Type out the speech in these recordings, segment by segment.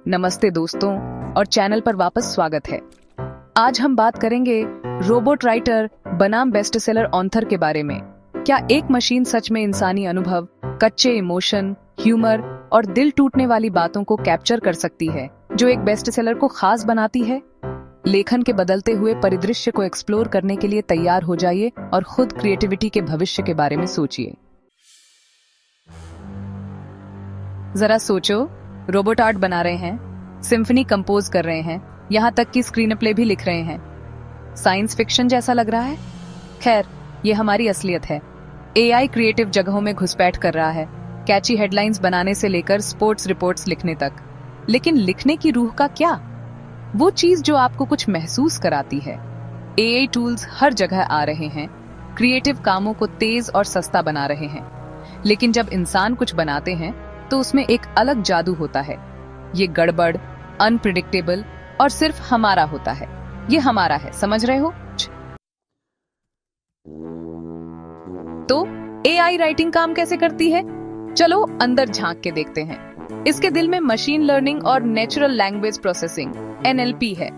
नमस्ते दोस्तों और चैनल पर वापस स्वागत है। आज हम बात करेंगे रोबोट राइटर बनाम बेस्ट सेलर ऑथर के बारे में। क्या एक मशीन सच में इंसानी अनुभव, कच्चे इमोशन, ह्यूमर और दिल टूटने वाली बातों को कैप्चर कर सकती है जो एक बेस्ट सेलर को खास बनाती है? लेखन के बदलते हुए परिदृश्य को एक्सप्लोर करने के लिए तैयार हो जाइए और खुद क्रिएटिविटी के भविष्य के बारे में सोचिए। जरा सोचो, रोबोट आर्ट बना रहे हैं, सिम्फनी कंपोज कर रहे हैं, यहाँ तक कि स्क्रीन प्ले भी लिख रहे हैं। साइंस फिक्शन जैसा लग रहा है? खैर, ये हमारी असलियत है। एआई क्रिएटिव जगहों में घुसपैठ कर रहा है, कैची हेडलाइंस बनाने से लेकर स्पोर्ट्स रिपोर्ट्स लिखने तक। लेकिन लिखने की रूह का क्या? वो चीज जो आपको कुछ महसूस कराती है। एआई टूल्स हर जगह आ रहे हैं, क्रिएटिव कामों को तेज और सस्ता बना रहे हैं। लेकिन जब इंसान कुछ बनाते हैं तो उसमें एक अलग जादू होता है। ये गड़बड़, अनप्रिडिक्टेबल और सिर्फ हमारा होता है। ये हमारा है, समझ रहे हो? तो एआई राइटिंग काम कैसे करती है? चलो अंदर झांक के देखते हैं। इसके दिल में मशीन लर्निंग और नेचुरल लैंग्वेज प्रोसेसिंग (NLP) है।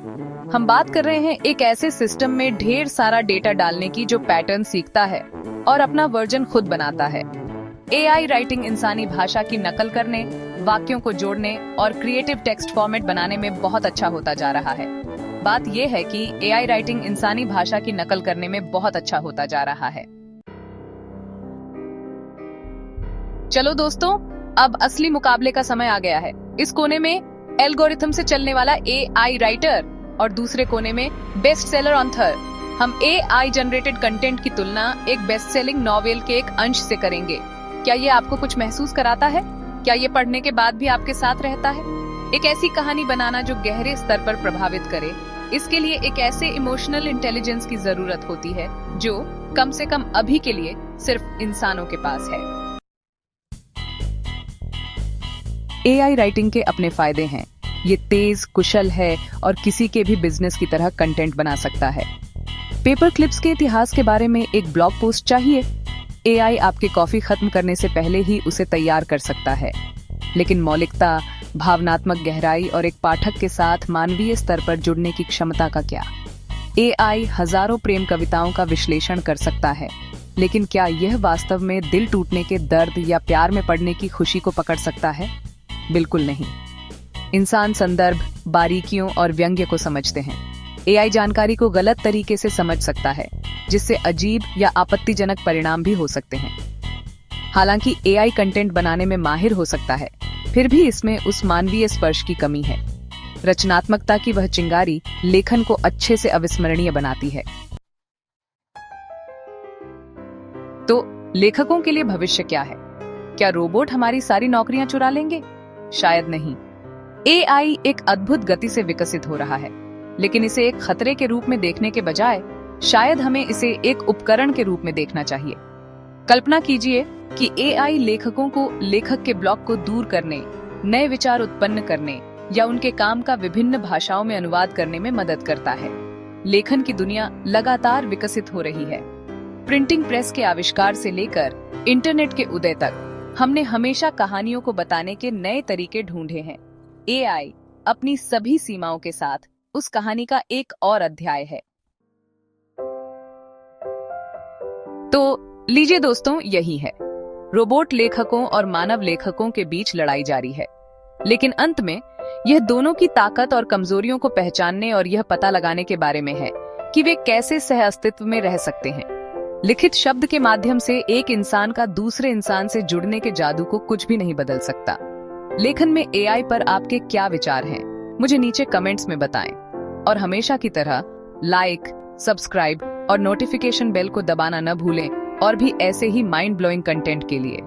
हम बात कर रहे हैं एक ऐसे सिस्टम में ढेर सारा डेटा डालने की जो पैटर्न सीखता है और अपना वर्जन खुद बनाता है। एआई राइटिंग इंसानी भाषा की नकल करने, वाक्यों को जोड़ने और क्रिएटिव टेक्स्ट फॉर्मेट बनाने में बहुत अच्छा होता जा रहा है। बात यह है कि एआई राइटिंग इंसानी भाषा की नकल करने में बहुत अच्छा होता जा रहा है। चलो दोस्तों, अब असली मुकाबले का समय आ गया है। इस कोने में एल्गोरिथम से चलने वाला एआई राइटर और दूसरे कोने में बेस्ट सेलर ऑथर। हम एआई जनरेटेड कंटेंट की तुलना एक बेस्ट सेलिंग नॉवेल के एक अंश से करेंगे। क्या ये आपको कुछ महसूस कराता है? क्या ये पढ़ने के बाद भी आपके साथ रहता है? एक ऐसी कहानी बनाना जो गहरे स्तर पर प्रभावित करे, इसके लिए एक ऐसे इमोशनल इंटेलिजेंस की जरूरत होती है जो कम से कम अभी के लिए सिर्फ इंसानों के पास है। एआई राइटिंग के अपने फायदे हैं। ये तेज, कुशल है और किसी के भी बिजनेस की तरह कंटेंट बना सकता है। पेपर क्लिप्स के इतिहास के बारे में एक ब्लॉग पोस्ट चाहिए? एआई आपके कॉफी खत्म करने से पहले ही उसे तैयार कर सकता है। लेकिन मौलिकता, भावनात्मक गहराई और एक पाठक के साथ मानवीय स्तर पर जुड़ने की क्षमता का क्या? एआई हजारों प्रेम कविताओं का विश्लेषण कर सकता है, लेकिन क्या यह वास्तव में दिल टूटने के दर्द या प्यार में पड़ने की खुशी को पकड़ सकता है? बिल्कुल नहीं। इंसान संदर्भ, बारीकियों और व्यंग्य को समझते हैं। एआई जानकारी को गलत तरीके से समझ सकता है, जिससे अजीब या आपत्तिजनक परिणाम भी हो सकते हैं। हालांकि एआई कंटेंट बनाने में माहिर हो सकता है, फिर भी इसमें उस मानवीय स्पर्श की कमी है। रचनात्मकता की वह चिंगारी लेखन को अच्छे से अविस्मरणीय बनाती है। तो लेखकों के लिए भविष्य क्या है? क्या रोबोट हमारी सारी नौकरियां चुरा लेंगे? शायद नहीं। एआई एक अद्भुत गति से विकसित हो रहा है, लेकिन इसे एक खतरे के रूप में देखने के बजाय शायद हमें इसे एक उपकरण के रूप में देखना चाहिए। कल्पना कीजिए कि एआई लेखकों को लेखक के ब्लॉक को दूर करने, नए विचार उत्पन्न करने या उनके काम का विभिन्न भाषाओं में अनुवाद करने में मदद करता है। लेखन की दुनिया लगातार विकसित हो रही है। प्रिंटिंग प्रेस के आविष्कार से लेकर इंटरनेट के उदय तक हमने हमेशा कहानियों को बताने के नए तरीके ढूंढे हैं। एआई अपनी सभी सीमाओं के साथ उस कहानी का एक और अध्याय है। तो लीजिए दोस्तों, यही है। रोबोट लेखकों और मानव लेखकों के बीच लड़ाई जारी है, लेकिन अंत में यह दोनों की ताकत और कमजोरियों को पहचानने और यह पता लगाने के बारे में है कि वे कैसे सह अस्तित्व में रह सकते हैं। लिखित शब्द के माध्यम से एक इंसान का दूसरे इंसान से जुड़ने के जादू को कुछ भी नहीं बदल सकता। लेखन में एआई पर आपके क्या विचार हैं? मुझे नीचे कमेंट्स में बताएं और हमेशा की तरह लाइक, सब्सक्राइब और नोटिफिकेशन बेल को दबाना न भूलें और भी ऐसे ही माइंड ब्लोइंग कंटेंट के लिए।